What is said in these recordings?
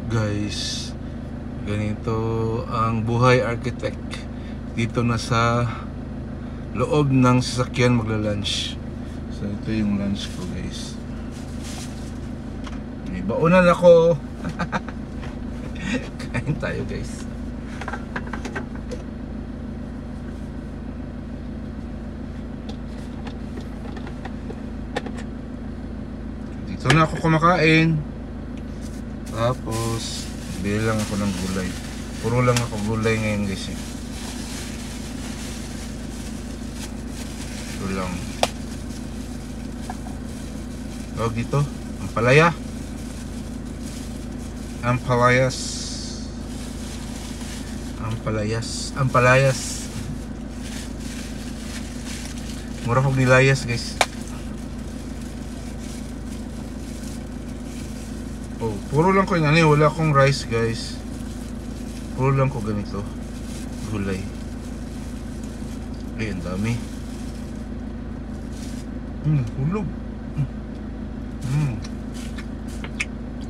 Guys, ganito ang buhay architect dito na sa loob ng sasakyan magla-lunch. So ito yung lunch ko, guys. May baunan ako. Kain tayo, guys. Dito na ako kumakain. Tapos bili lang ako ng gulay. Puro lang ako gulay ngayon, guys. Ito lang. Tawag dito, ampalaya. Ampalayas. Mura kong nilayas, guys. Oh, puro lang ko yun. Wala akong rice, guys. Puro lang ko ganito. Gulay. Ay, ang dami. Hulog.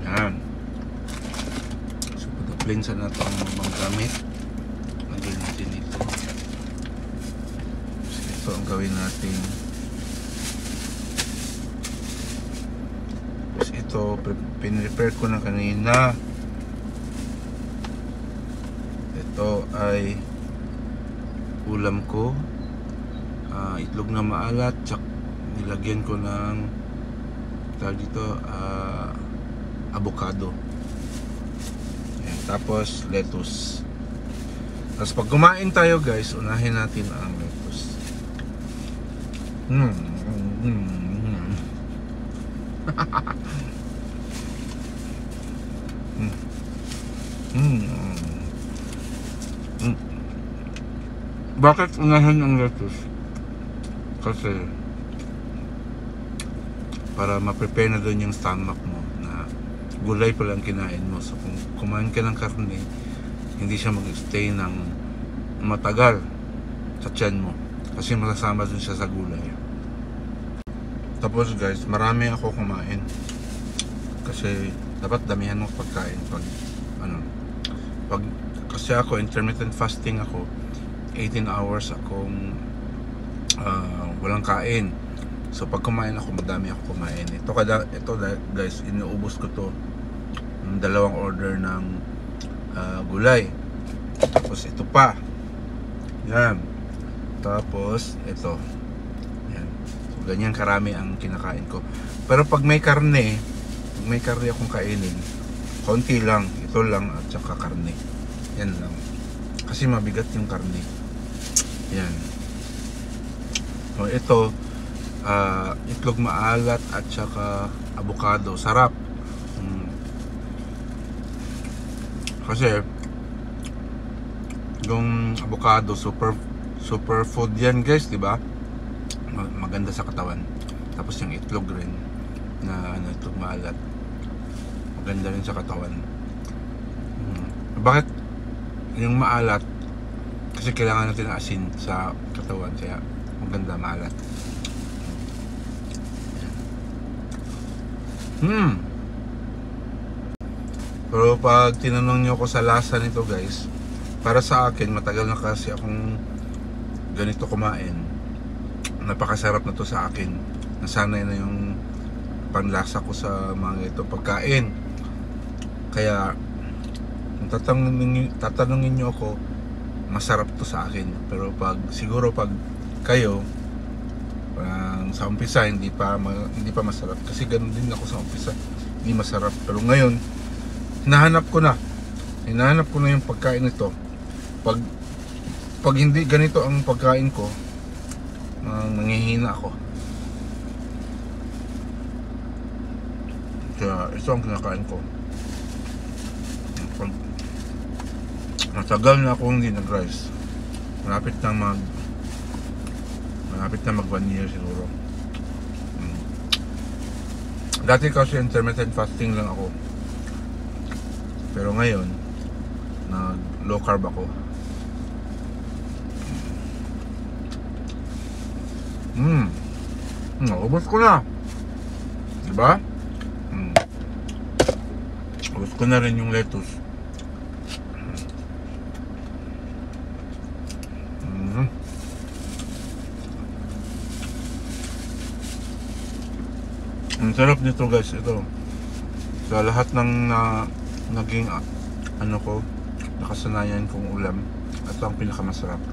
Yan. So, pagka-plain na ito ang mga gamit. Lagay natin ito. So, ito ang gawin natin. Tapos ito, pinrepair ko na kanina. Ito ay ulam ko. Itlog na maalat. Tsak, nilagyan ko ng dito avocado. Ayan, tapos lettuce. Tapos pag kumain tayo, guys, unahin natin ang lettuce. Bakit unahin ang lettuce? Kasi para ma-prepare na doon yung stomach mo na gulay pa lang kinain mo. So kung kumain ka ng karne, hindi siya mag-stay ng matagal sa tiyan mo kasi masasama dun siya sa gulay. Tapos, guys, marami ako kumain kasi dapat damihan mo pagkain pag kasi ako intermittent fasting ako, 18 hours akong walang kain. So pag kumain ako, madami ako kumain. Ito guys, inuubos ko to ng 2 order ng gulay. Tapos ito pa. Yan. Tapos ito. Yan. So ganyan karami ang kinakain ko. Pero pag may karne akong kainin, konti lang. Ito lang at saka karne. Yan lang. Kasi mabigat yung karne. Yan. So ito, itlog maalat at saka avocado. Sarap. Kasi yung avocado super food yan, guys, di ba? Maganda sa katawan. Tapos yung itlog rin na itlog maalat, maganda rin sa katawan. Bakit yung maalat? Kasi kailangan natin ng asin sa katawan, kaya maganda maalat. Pero pag tinanong nyo ko sa lasa nito, guys, para sa akin, matagal na kasi akong ganito kumain. Napakasarap na to sa akin. Nasanay na yung panlasa ko sa mga ito pagkain. Kaya kung tatanungin nyo ako, masarap to sa akin. Pero siguro pag kayo sa umpisa hindi pa masarap, kasi ganun din ako sa umpisa, hindi masarap. Pero ngayon hinahanap ko na yung pagkain nito. Pag hindi ganito ang pagkain ko, nangihina ako. Kaya ito ang kinakain ko. Pag matagal na ako hindi nag-rice, malapit na mag 1 year siguro. Dati kasi intermittent fasting lang ako, pero ngayon nag low carb ako. Ubos ko na, diba? Gusto ko na rin yung lettuce. Ang sarap nito guys, ito. Sa lahat ng naging ano ko, nakasanayan kong ulam, ito ang pinakamasarap.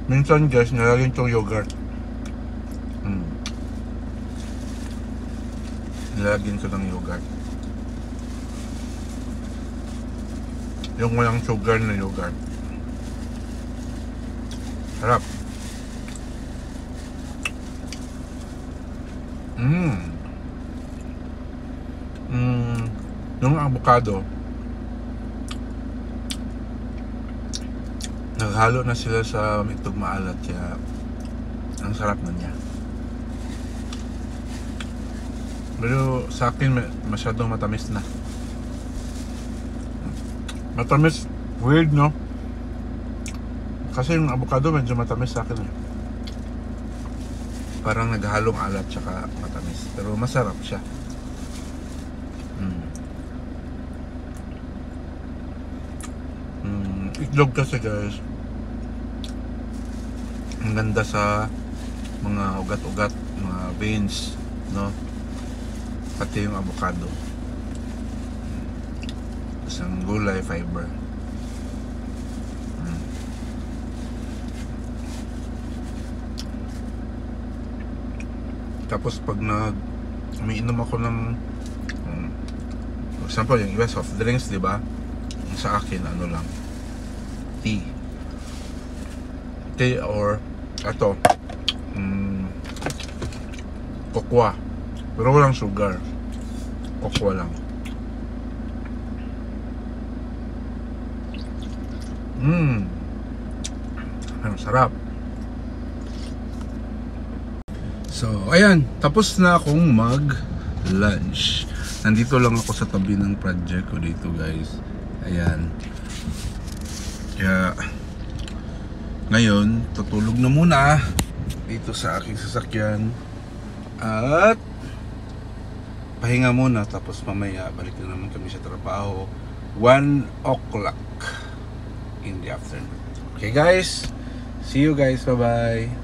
Minsan guys, nalagyan itong yogurt. Nilagyan ko ng yogurt. Yung walang sugar na yogurt. Sarap. Yung avocado, naghalo na sila sa mitog maalat, kaya ang sarap na niya. Pero sa akin masyadong matamis na. Matamis, weird no? Kasi yung avocado medyo matamis sa akin eh. Parang naghalong alat tsaka matamis, pero masarap siya. Itlog kasi guys, ang ganda sa mga ugat-ugat, mga veins, no? Pati yung avocado, isang gulay fiber. Tapos pag umiinom ako ng for example yung iba soft drinks, di ba? Sa akin ano lang, tea or ato kokwa, pero walang sugar, kokwa lang. Ang sarap. So ayan, tapos na akong mag lunch. Nandito lang ako sa tabi ng project ko dito guys. Ayan. Kaya ngayon tutulog na muna dito sa aking sasakyan at pahinga muna, tapos mamaya balik na naman kami sa trabaho 1 o'clock in the afternoon. Okay guys, see you guys, bye bye.